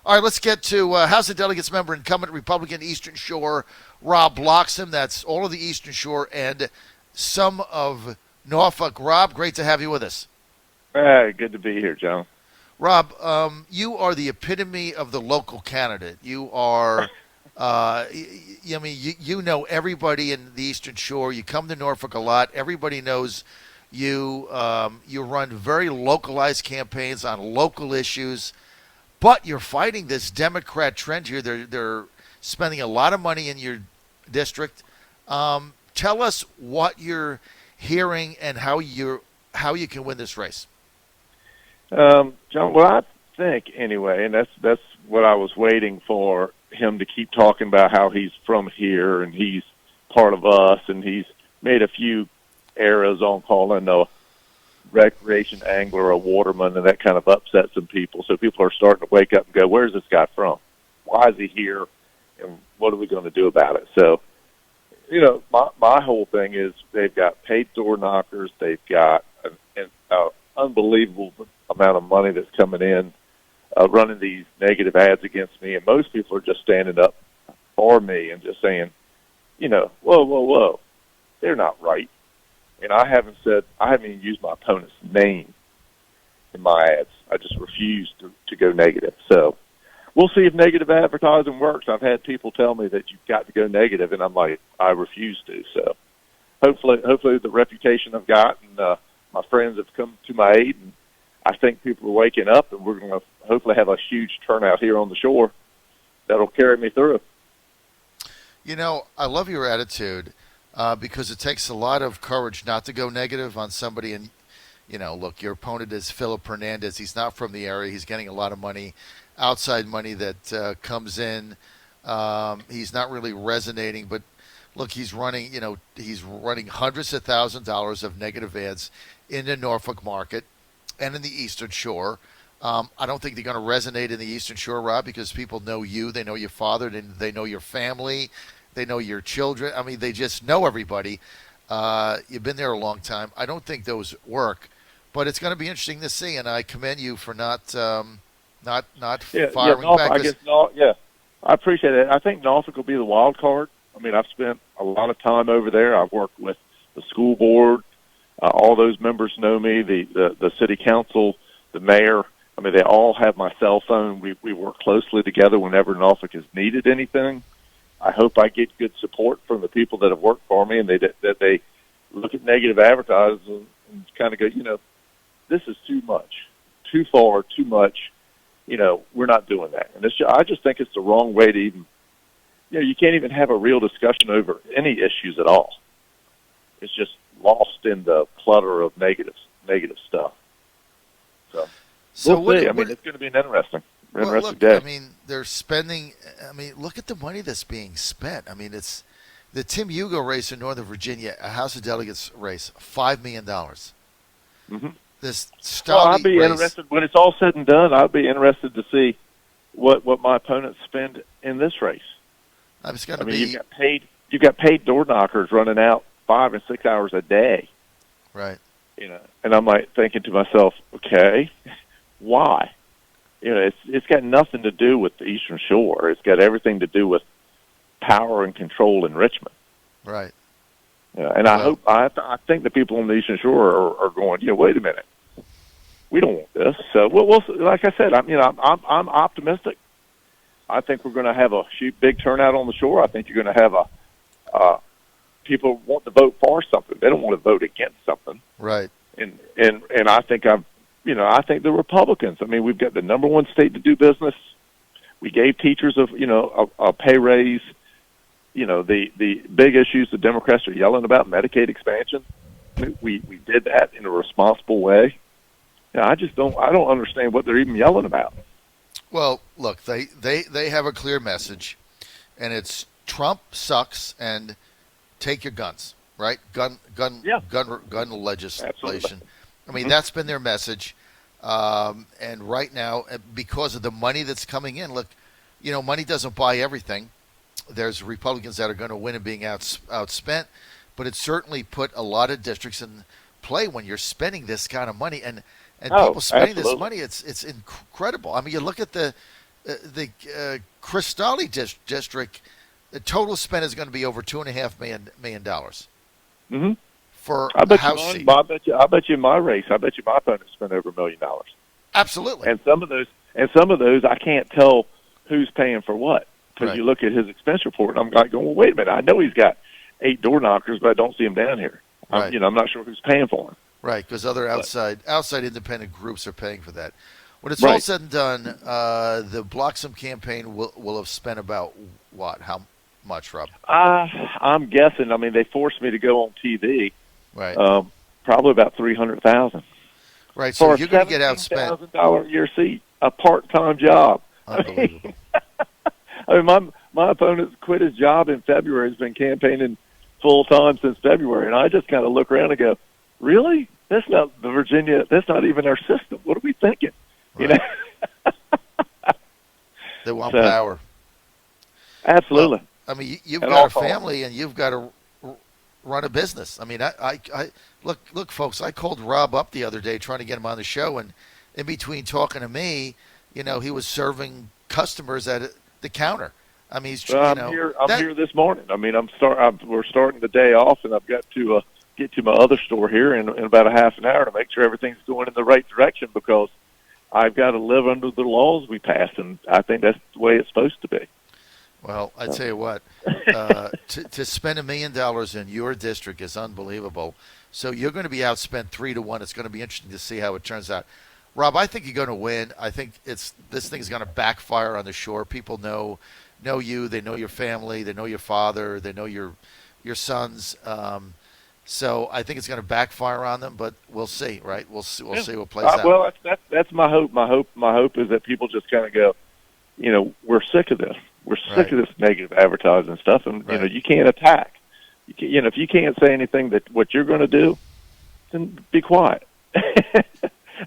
All right, let's get to House of Delegates member, incumbent Republican Eastern Shore, Rob Bloxom. That's all of the Eastern Shore and some of Norfolk. Rob, great to have you with us. Good to be here, John. Rob, you are the epitome of the local candidate. You are, you know everybody in the Eastern Shore. You come to Norfolk a lot. Everybody knows you. You run very localized campaigns on local issues. But you're fighting this Democrat trend here. They're spending a lot of money in your district. Tell us what you're hearing and how you can win this race. John, well, I think anyway, and that's what I was waiting for him to keep talking about, how he's from here and he's part of us, and he's made a few errors on calling a recreation angler a waterman, and that kind of upset some people. So people are starting to wake up and go, where's this guy from? Why is he here? And what are we going to do about it? So, my whole thing is they've got paid door knockers. They've got an unbelievable amount of money that's coming in, running these negative ads against me. And most people are just standing up for me and just saying, whoa, they're not right. And I haven't even used my opponent's name in my ads. I just refuse to go negative. So we'll see if negative advertising works. I've had people tell me that you've got to go negative, and I'm like, I refuse to. So hopefully the reputation I've got and my friends have come to my aid, and I think people are waking up, and we're going to hopefully have a huge turnout here on the shore that'll carry me through. I love your attitude. Because it takes a lot of courage not to go negative on somebody. And, look, your opponent is Philip Hernandez. He's not from the area. He's getting a lot of money, outside money that comes in. He's not really resonating. But, look, he's running hundreds of thousands of dollars of negative ads in the Norfolk market and in the Eastern Shore. I don't think they're going to resonate in the Eastern Shore, Rob, because people know you. They know your father. They know your family. They know your children. I mean, they just know everybody. You've been there a long time. I don't think those work, but it's going to be interesting to see. And I commend you for not firing back. I appreciate it. I think Norfolk will be the wild card. I mean, I've spent a lot of time over there. I've worked with the school board. All those members know me. The city council, the mayor. I mean, they all have my cell phone. We work closely together whenever Norfolk has needed anything. I hope I get good support from the people that have worked for me, and that they look at negative advertising and kind of go, this is too much, too far, too much. We're not doing that. And I just think it's the wrong way to even, you can't even have a real discussion over any issues at all. It's just lost in the clutter of negative stuff. So we'll see. It's going to be an interesting day. I mean, they're spending. I mean, look at the money that's being spent. I mean, it's the Tim Hugo race in Northern Virginia, a House of Delegates race, $5 million. Mm-hmm. This I'll be interested when it's all said and done. I'll be interested to see what my opponents spend in this race. You've got paid door knockers running out 5 and 6 hours a day. Right. And I'm like thinking to myself, okay, why? It's got nothing to do with the Eastern Shore. It's got everything to do with power and control in Richmond. Right. And I think the people on the Eastern Shore are going, wait a minute, we don't want this. So we'll like I said, I'm optimistic. I think we're going to have a big turnout on the shore. I think you're going to have people want to vote for something. They don't want to vote against something. Right. And I think I think the Republicans. I mean, we've got the number one state to do business. We gave teachers a pay raise. The big issues the Democrats are yelling about, Medicaid expansion. We did that in a responsible way. I don't understand what they're even yelling about. Well, look, they have a clear message, and it's Trump sucks and take your guns, right? Gun legislation. Absolutely. I mean, that's been their message. And right now, because of the money that's coming in, look, money doesn't buy everything. There's Republicans that are going to win and being outspent, but it certainly put a lot of districts in play when you're spending this kind of money and people spending absolutely. this money. It's incredible. I mean, you look at the the Cristalli district, the total spend is going to be over $2.5 million Mm-hmm. for I a bet you house mine. seat. I bet you in my race. I bet you my opponent spent over $1 million. Absolutely. And some of those, I can't tell who's paying for what, because Right. you look at his expense report, and I'm like going, well, wait a minute. I know he's got 8 door knockers, but I don't see him down here. Right. I'm not sure who's paying for him. Right, because other outside independent groups are paying for that. When it's all Right. said and done, the Bloxom campaign will have spent about what? How much, Rob? I'm guessing. I mean, they forced me to go on TV. Right. Probably about $300,000 Right. So for a you're going to get outspent. $17,000 a year seat, a part-time job. Unbelievable. I mean, my opponent quit his job in February. He's been campaigning full time since February, and I just kind of look around and go, "Really? That's not the Virginia. That's not even our system. What are we thinking?" Right. You know. They want So, power. Absolutely. Well, I mean, you've And got a also- family and you've got to run a business. I mean, I look, folks. I called Rob up the other day trying to get him on the show, and in between talking to me, he was serving customers at the counter. I mean, he's Well, I'm here this morning. I mean, we're starting the day off, and I've got to get to my other store here in about a half an hour to make sure everything's going in the right direction, because I've got to live under the laws we passed, and I think that's the way it's supposed to be. Well, I tell you what, to spend $1 million in your district is unbelievable. So you're going to be outspent 3-1. It's going to be interesting to see how it turns out. Rob, I think you're going to win. I think this thing is going to backfire on the shore. People know you. They know your family. They know your father. They know your sons. So I think it's going to backfire on them. But we'll see, right? We'll see what plays out. Well, that's my hope. My hope is that people just kind of go, we're sick of this. We're sick of this negative advertising stuff, and Right. you can't attack. If you can't say anything that what you're going to do, then be quiet.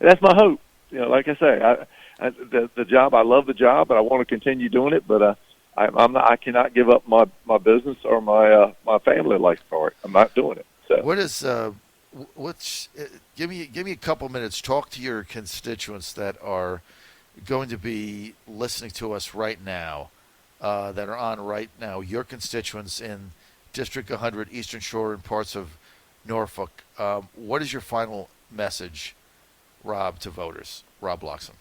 That's my hope. Like I say, the job. I love the job, and I want to continue doing it. But I cannot give up my business or my family life for it. I'm not doing it. So What is give me a couple minutes. Talk to your constituents that are going to be listening to us right now, that are on right now. Your constituents in District 100, Eastern Shore, and parts of Norfolk. What is your final message, Rob, to voters? Rob Bloxom.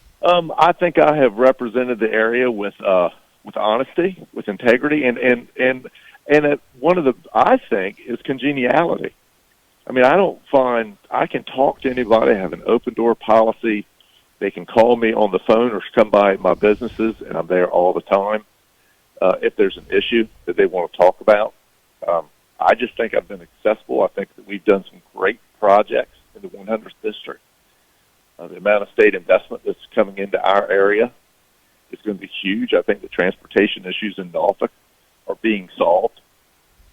I think I have represented the area with honesty, with integrity, and one of the, I think, is congeniality. I mean, I can talk to anybody. I have an open door policy. They can call me on the phone or come by my businesses, and I'm there all the time. If there's an issue that they want to talk about, I just think I've been accessible. I think that we've done some great projects in the 100th district. The amount of state investment that's coming into our area is going to be huge. I think the transportation issues in Norfolk are being solved.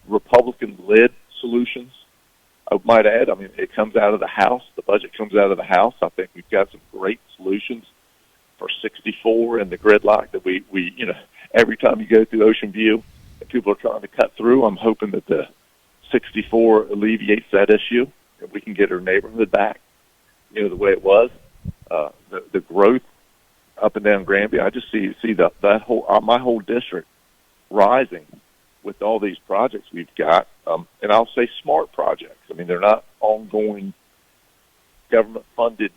Republican-led solutions, I might add. I mean, it comes out of the House. The budget comes out of the House. I think we've got some great solutions for 64 and the gridlock that we every time you go through Ocean View and people are trying to cut through, I'm hoping that the 64 alleviates that issue and we can get our neighborhood back, the way it was. The growth up and down Granby, I just see that whole my whole district rising with all these projects we've got, and I'll say smart projects. I mean, they're not ongoing government-funded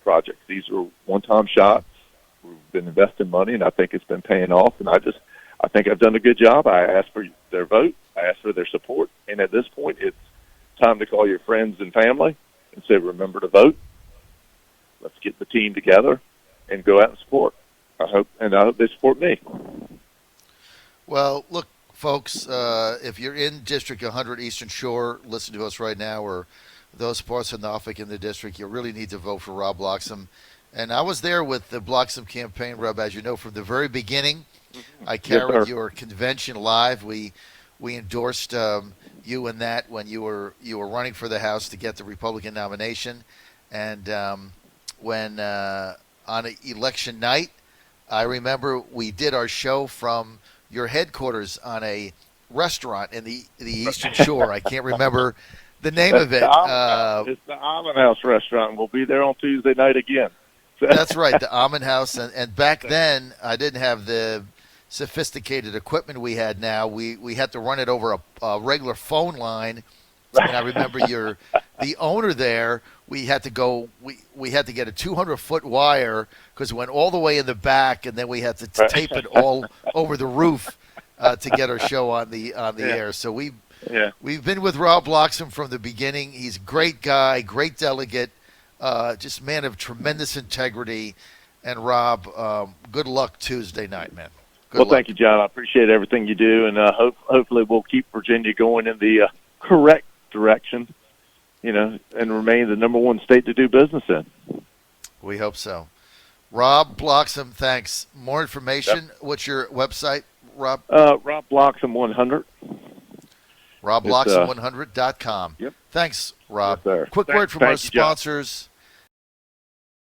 projects. These are one-time shots. We've been investing money, and I think it's been paying off. And I think I've done a good job. I asked for their vote. I asked for their support. And at this point, it's time to call your friends and family and say, remember to vote. Let's get the team together and go out and support. I hope they support me. Well, look, folks, if you're in District 100 Eastern Shore, listen to us right now, or those parts of Norfolk in the district, you really need to vote for Rob Bloxom. And I was there with the Bloxom campaign, Rob, as you know, from the very beginning. I carried your convention live. We endorsed you in that when you were running for the House to get the Republican nomination. And when on election night, I remember we did our show from your headquarters on a restaurant in the Eastern Shore. I can't remember the name of it. It's the Island House restaurant. We'll be there on Tuesday night again. That's right, the Almond House. And back then, I didn't have the sophisticated equipment we had now. We had to run it over a regular phone line. And I remember the owner there. We had to go. We had to get a 200-foot wire because it went all the way in the back, and then we had to tape it all over the roof to get our show on the air. So we've been with Rob Bloxom from the beginning. He's a great guy, great delegate, just man of tremendous integrity. And Rob, good luck Tuesday night, man. Good luck. Thank you, John. I appreciate everything you do, and hopefully we'll keep Virginia going in the correct direction, and remain the number one state to do business in. We hope so. Rob Bloxom, thanks. More information. Yep. What's your website, Rob? Rob Bloxom 100. RobBloxom100.com. Yep. Thanks, Rob. Yes, sir. Quick word from our sponsors.